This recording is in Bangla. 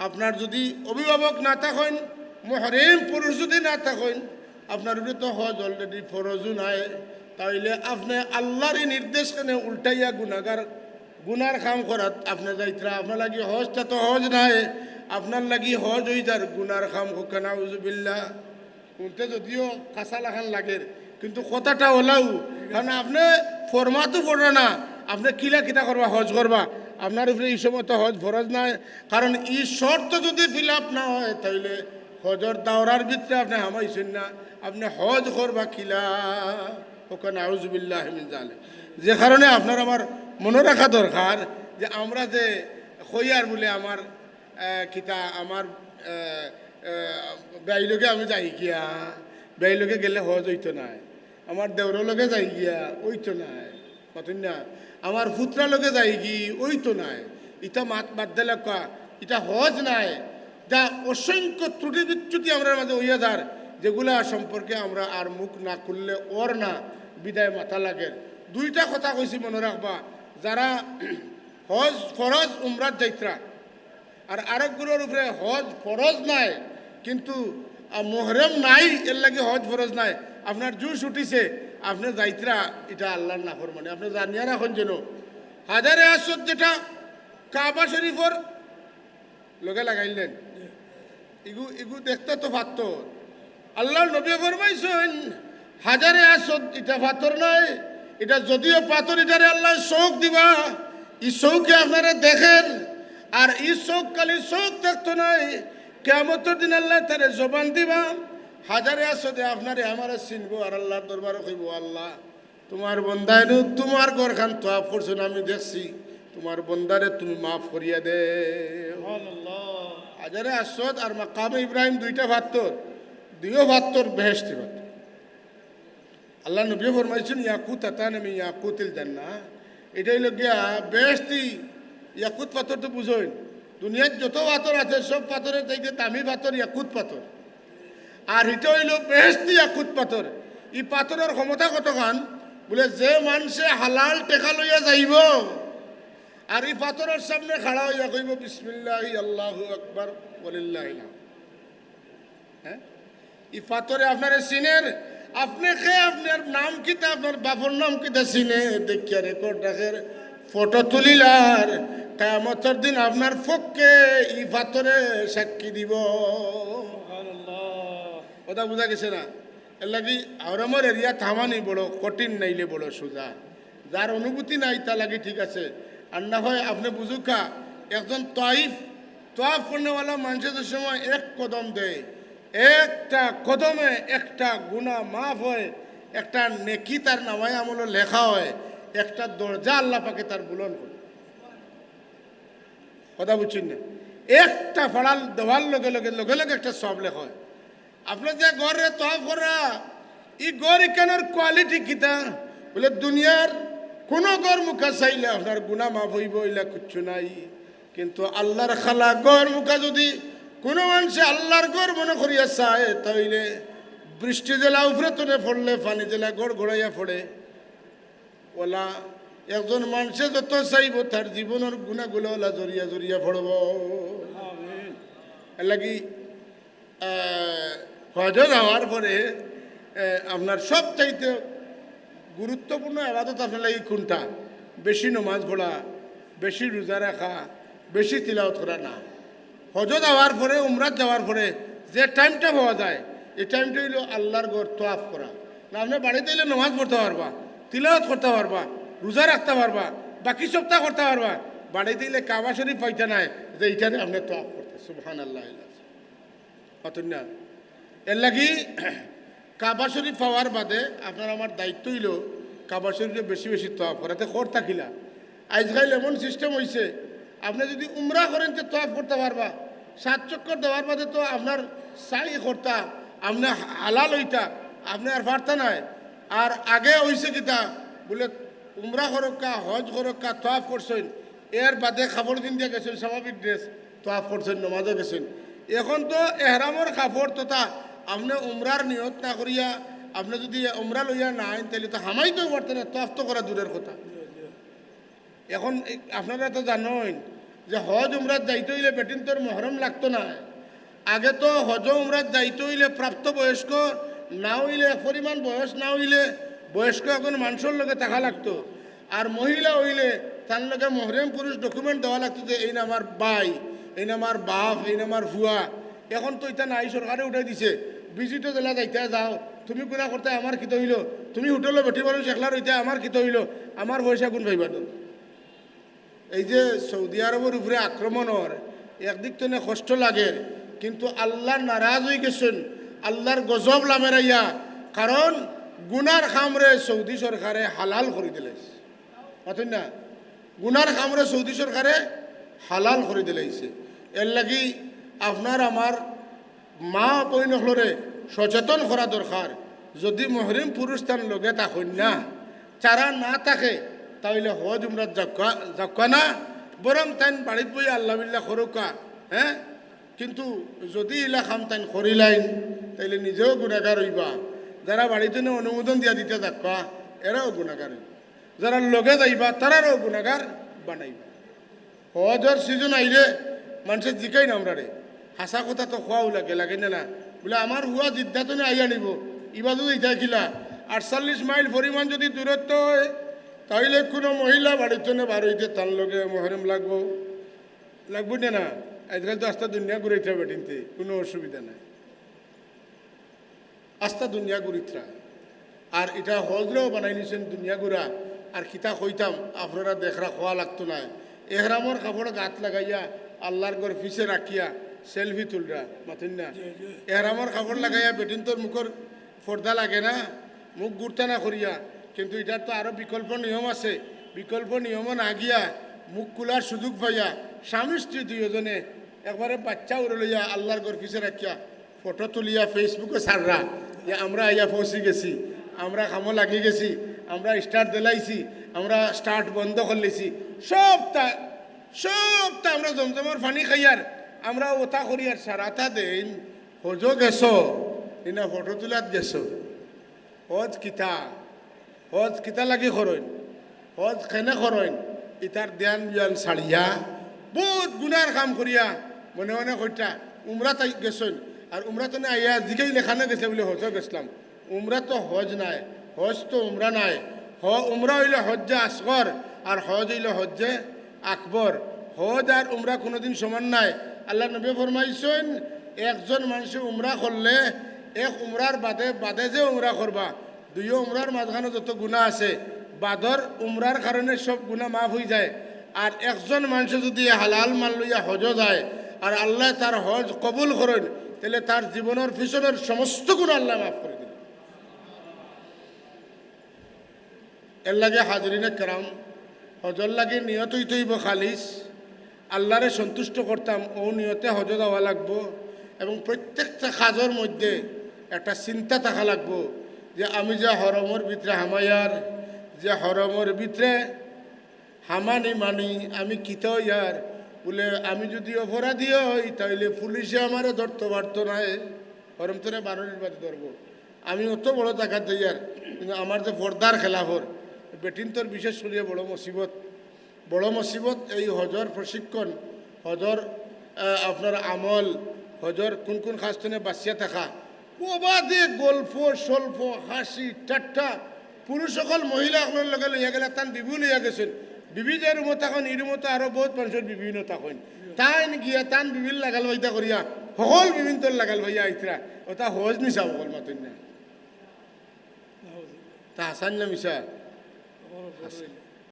আপনার যদি অভিভাবক না থাকেন, মুহরিম পুরুষ যদি না থাকেন, আপনার উপরে তো হজ অলরেডি ফরজও নাই, তাইলে আপনি আল্লাহরই নির্দেশ কেন উল্টাইয়া গুনার কাম করাত আপনি যাইতরা। আপনার লাগি হজটা তো হজ নাই, আপনার লাগি হজ হয়ে যার গুনার কাম হোক না। উজুবিল্লাহ শুনতে যদিও কাঁচা লাখান লাগে, কিন্তু কথাটা ওলাও, কারণ আপনি ফরমাতো পড়ে না, আপনি কিলা কিতা করবা হজ করবা, আপনার উপরে এই সময় তো হজ ফরজ নাই। কারণ এই শর্ত যদি ফিল আপ না হয়, তাইলে হজর দাওরার ভিতরে আপনি হামাইছেন না, আপনি হজ করবা কিলা ওখানে। আউজুবিল্লাহ মিন জালিক। যে কারণে আপনার আমার মনে রাখা দরকার যে আমরা যে হইয়ার বলে আমার কিতা আমার বেইলকে আমি যাই গিয়া, বেইলকে গেলে হজ হইতো নাই, আমার দেওর লগে যাই গিয়া ওইতো নাই, কতই না আমার ফুতরা লগে যাই গি ওইতো নাই, ইটা মাত বাদ দিলে এটা হজ নাই। যা অসংখ্য ত্রুটি বিচ্যুতি আমরা মাঝে হইয়া যার, যেগুলা সম্পর্কে আমরা আর মুখ না খুললে ওর না বিদায় মাথা লাগে। দুইটা কথা কইছি মনে রাখবা, যারা হজ ফরজ উমরাত যাইত্রা, আর আরেকগুলোর উপরে হজ ফরজ নাই কিন্তু মোহরম নাই, এর লাগে হজ ফরজ নাই, আপনার জুস উঠিছে আপনি যাইত্রা, এটা আল্লাহর নাফরমানি। আপনি জানিয়া রাখুন যেন হাজারে আসদ যেটা কাবা শরীফর লগে লাগাইলেন, ইগু ইগু দেখতে তো পাথর। আল্লাহর নবী ফরমাইছেন হাজারে আসদ এটা পাথর নয়, এটা যদিও পাথর, এটারে আল্লাহ শোক দিবা, এই শোকে আপনারা দেখেন। আর এই শোক খালি শোক দেখতো নয়, কিয়ামতের দিন আল্লাহ তারে জবান দিবা, হাজারে আসদে আপনারে আমারে চিনবো, আর আল্লাহর দরবারে কইব, আল্লাহ তোমার বন্দায় তোমার ঘরখান তোয়াফ করছো না, আমি দেখছি, তোমার বন্দারে তুমি মাফ করিয়া দে। হাজারে আসদ আর মাকামে ইব্রাহিম দুইটা পাথর, দুইও পাথর বেহেশতি পাথর। আল্লাহ নবী ফরমাইছেন ইয়াকুত আতান আমি ইয়াকুতিল জান্নাহ, এটা হইল গিয়া বেহেশতি ইয়াকুত পাথর। তো বুঝোই দুনিয়ার যত পাথর আছে সব পাথরের চাইতে দামি পাথর ইয়াকুত পাথর, আর এটা হইল বেহেশতি ইয়াকুত পাথর। এই পাথরের ক্ষমতা কতখান বলে, যে মানুষে হালাল টেকা লইয়া যাইব আর এই পাথরের সামনে খাড়া হইয়া কইব বিসমিল্লাহ আল্লাহু আকবার ওয়ালিল্লাহিল হামদ, হ্যাঁ এই পাথরে আপনার সিনের, আপনি খেয়ে আপনার নাম কিতা, আপনার বাপর নাম কিতা চিনে দেখিয়া রেকর্ড রাখের ফটো তুলিলার, কিয়ামতের দিন আপনার পক্ষে ই পাথরে সাক্ষী দিব। কথা বোঝা গেছে না? এর লাগি আওরামর এরিয়া থামানি বড় কঠিন, নাইলে বড় সোজা। যার অনুভূতি নাই তা লাগি ঠিক আছে, আর না হয় আপনি বুঝুকা একজন তোয়াফ করনেওয়ালা মানুষের সময় এক কদম দেয়, একটা কদমে একটা গুনাহ মাফ হয়, একটা নেকি তার নামায় আমল লেখা হয়, একটা দরজা আল্লাহ পাকে তার বুলন করে। কথা বুঝছেন না? একটা ফাড়াল দেওয়ার লগে লগে লগে লগে একটা সব লেখা হয়। আপনার যে ঘরে তোয়াফ করা, এই গড় এখানের কোয়ালিটি কিতা বলে, দুনিয়ার কোনো গড় মুখা চাইলে আপনার গুনাহ মাফ হইব, ইলা কিচ্ছু নাই। কিন্তু আল্লাহর খালা গড় মুখা যদি কোনো মানুষে আল্লাহর গড় মনে করিয়া চায়, তাইলে বৃষ্টি জেলা উপরে তোনে পড়লে পানি জেলা গড় ঘোরাইয়া পড়ে। ওলা একজন মানুষে যত চাইব তার জীবনের গুণাগুলো ওলা জড়িয়া জড়িয়া পড়ব। এর লাগি হজে যাওয়ার পরে আপনার সব চাইতে গুরুত্বপূর্ণ ইবাদত আপনার লাগি কোনটা? বেশি নমাজ পড়া, বেশি রোজা রাখা, বেশি তিলাওয়াত করা না। হজ যাওয়ার পরে উমরাত যাওয়ার পরে যে টাইমটা পাওয়া যায়, এই টাইমটা হইল আল্লাহর ঘর তোয়াফ করা। না আপনি বাড়িতে এলে নমাজ পড়তে পারবা, তিলাওয়াত করতে পারবা, রোজা রাখতে পারবা, বাকি সপ্তাহ করতে পারবা। বাড়িতে এলে কাবা শরীফ পাইতে নাই যে এইটারে আপনি তোয়াফ করতে। সুবহানাল্লাহ। অতন না এর লাগি কাবা শরীফ পাওয়ার বাদে আপনার আমার দায়িত্ব হইল কাবা শরীফে বেশি বেশি তোয়াফ করাতে খর থাকিলা। আজকাল এমন সিস্টেম হয়েছে, আপনি যদি উমরা করেন তো তোয়াফ করতে পারবা, 7 চক্কর দেওয়ার বাদে তো আপনার সাই করতা, আপনি হালাল হইতা, আপনি আর পারতা নাই। আর আগে হয়েছে কিতা বলে, উমরা করক্কা, হজ করক্কা, তোয়াফ করছেন, এর বাদে কাপড় কিন দিয়ে গেছেন স্বাভাবিক ড্রেস, তোয়াফ করছেন, নমাজে গেছেন। এখন তো এহরামর কাপড় তথা আপনি উমরার নিয়ত না করিয়া আপনি যদি উমরা লইয়া না আইন, তাহলে তো হামাইতেও পারতেন না, তোয়াফ তো করা দূরের কথা। এখন আপনারা তো জানেন যে হজ উমরাত যাইতে হইলে বেটিন তোর মহরম লাগতো না। আগে তো হজ উমরাত যাইতে হইলে প্রাপ্তবয়স্ক না হইলে পরিমাণ বয়স না হইলে বয়স্ক এখন মানুষের লগে থাকা লাগতো। আর মহিলা হইলে তার লগে মহরম পুরুষ ডকুমেন্ট দেওয়া লাগতো যে এই না আমার ভাই, এই না আমার বাপ, এই না আমার ভুয়া। এখন তো এটা নাই, সরকারে উঠাই দিছে। বিজিত জেলা যাইতে যাও, তুমি গুণা করতে আমার কিত হইল, তুমি হোটেলে বেটি মানুষ একলার হইতে আমার কিত হইল, আমার পয়সা গুণ পাইবা তো। এই যে সৌদি আরবের উপরে আক্রমণের একদিক তো কষ্ট লাগে, কিন্তু আল্লাহ নারাজ হয়ে গেছেন, আল্লাহর গজব লামেরাইয়া। কারণ গুনার খামরে সৌদি সরকারে হালাল করে দিলে, বুঝলেন না? গুনার খামরে সৌদি সরকারে হালাল করে দিলাইছে। এর লাগি আপনার আমার মা বইনহলরে সচেতন করা দরকার। যদি মহরিম পুরুষ তার লগে থাকুন না, চারা না থাকে, তাহলে হজ উমরাত যাক্কা না, বরং তাইন বাড়িত বই আল্লাহ বিল্লাহ করুকা। হ্যাঁ, কিন্তু যদি ইলা খাম তাইন করিলাইন, তাইলে নিজেও গুণাগার হইবা। যারা বাড়িতে অনুমোদন দিয়া দিতে যাক্কা, এরাও গুণাগার হইবা। যারা লগে যাইবা তারারও গুণাগার বানাইবা। হজর সিজন আইলে মানুষের জিকাই না আমরা রে, হাসা কথা তো খোয়াও লাগে, লাগে না? বলে আমার হুয়া জিদ্দা তো আইয়া নিব, ইবা যদি ইটা খিলা 48 মাইল পরিমাণ যদি দূরত্ব হয়, তাইলে কোনো মহিলা বাড়িতে বার হইতে তার লগে মহরম লাগবো না? আজকাল তো আস্তা দুনিয়া ঘুরাইতে বেটিনতে কোনো অসুবিধা নাই, আস্তা দুনিয়া ঘুরিত্রা। আর এটা হজরেও বানাই নিছেন দুনিয়া ঘুরা। আর কিতা কইতাম আপনারা দেখরা খোয়া লাগতো না, এহরামর কাপড় গাত লাগাইয়া আল্লাহর ঘর ফিসে রাখিয়া সেলফি তুলরা, মাথিন না? এহরামর কাপড় লাগাইয়া বেটিন তোর মুখর পর্দা লাগে না, মুখ গুড়তা না করিয়া। কিন্তু এটার তো আরও বিকল্প নিয়ম আছে। বিকল্প নিয়ম না গিয়া মুখ খোলার সুযোগ পাইয়া স্বামী স্ত্রী দুইজনে একবারে বাচ্চা উড়ে লইয়া আল্লাহর ঘর ফিসে রাখিয়া ফটো তুলিয়া ফেসবুকে ছাড়রা যে আমরা আইয়া পৌঁছি গেছি, আমরা খামো লাগিয়ে গেছি, আমরা স্টার্ট দিলাইছি, আমরা স্টার্ট বন্ধ করলেছি। সবটা আমরা জমজমার পানি খাইয়ার আমরা ওটা করিয়ার সারাটা দিন হজ গেছো না ফটো তোলাত গেছো। হজ কিতা লাগি করইন, হজ কেনে করইন, ইতার ধ্যান জ্ঞান ছাড়িয়া বহুত গুনার কাম করিয়া মনে মনে কইটা উমরা তাই গেছেন। আর উমরা তো আইয়া জিগাই লেখানো গেছে বলে হজ গেছিলাম। উমরা তো হজ নাই, হজ তো উমরা নাই। উমরা হইলে হজ্জে আসগর আর হজ হইলে হজ্জে আকবর। হজ আর উমরা কোনোদিন সমান নাই। আল্লাহ নবী ফরমাইছেন একজন মানুষ উমরা করলে এক উমরার বাদে যে উমরা করবা, দুই উমরার মাঝখানে যত গুণা আছে বাদর উমরার কারণে সব গুণা মাফ হয়ে যায়। আর একজন মানুষ যদি হালাল মাল লইয়া হজ যায় আর আল্লাহ তার হজ কবুল করেন, তাহলে তার জীবনের পিছনের সমস্ত গুণ আল্লাহ মাফ করে দিল। এর লাগে হাজরিনে কেরাম, হজর লাগে নিয়ত হইতে হইব খালিস, আল্লাহরে সন্তুষ্ট করতাম ও নিয়তে হজ দেওয়া লাগবো। এবং প্রত্যেকটা কাজের মধ্যে একটা চিন্তা থাকা লাগবো যে আমি যে হরমর ভিতরে হামায়ার, যে হরমর ভিতরে হামানি মানি আমি কিত ইয়ার বলে, আমি যদি অপরাধী হই তাইলে পুলিশে আমারে ধরতে পারতো না। হরম তোরে 12 নির্বাচন ধরবো, আমি অত বড় টাকা দিয়ার, কিন্তু আমার যে পর্দার খেলাফর বেটিন তোর বিশেষ করিয়া বড় মুসিবত এই হজর প্রশিক্ষণ, হজর আপনার আমল, হজর কোন কোন খাস্তনে বাঁচিয়া থাকা, ওবাদে গল্প স্বল্প হাসি ঠাট্টা। পুরুষ সকল মহিলা সকলের লগে লইয়া গেলে তান বিবু লইয়া গেছেন, বিবি যে রুমত থাকেন এই রুমতো আরো বহুত মানুষের বিভিন্ন থাকেন, তাই গিয়া তান বিবিল লাগাল ভাইতা করিয়া সকল বিভিন্ন তোর লাগাল ভাইয়া আইতরা, ওটা হজ নিছা সকল মাতন না তা হাসান না মিশা হাসান।